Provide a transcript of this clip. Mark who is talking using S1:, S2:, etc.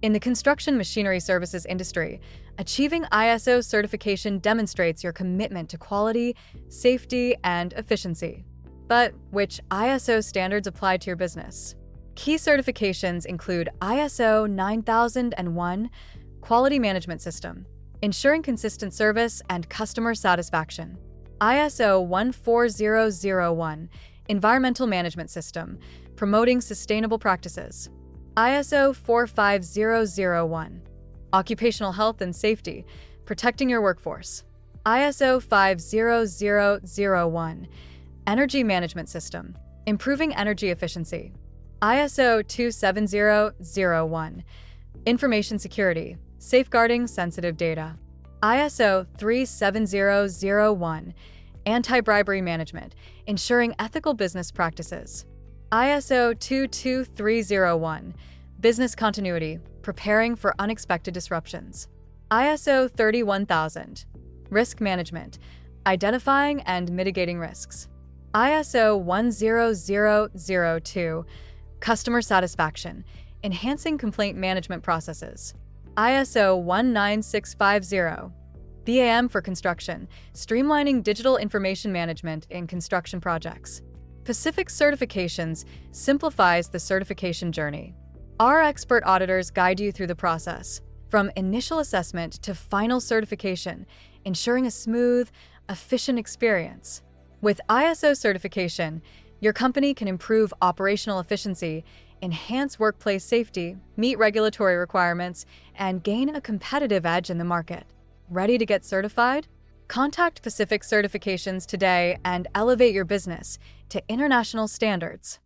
S1: In the construction machinery services industry, achieving ISO certification demonstrates your commitment to quality, safety, and efficiency. But which ISO standards apply to your business? Key certifications include ISO 9001, Quality Management System, ensuring consistent service and customer satisfaction. ISO 14001, Environmental Management System, promoting sustainable practices. ISO 45001, Occupational Health and Safety, protecting your workforce. ISO 50001, Energy Management System, improving energy efficiency. ISO 27001, Information Security, safeguarding sensitive data. ISO 37001, Anti-bribery management, ensuring ethical business practices. ISO 22301, business continuity, preparing for unexpected disruptions. ISO 31000, risk management, identifying and mitigating risks. ISO 10002, customer satisfaction, enhancing complaint management processes. ISO 19650, BAM for construction, streamlining digital information management in construction projects. Pacific Certifications simplifies the certification journey. Our expert auditors guide you through the process, from initial assessment to final certification, ensuring a smooth, efficient experience. With ISO certification, your company can improve operational efficiency, enhance workplace safety, meet regulatory requirements, and gain a competitive edge in the market. Ready to get certified? Contact Pacific Certifications today and elevate your business to international standards.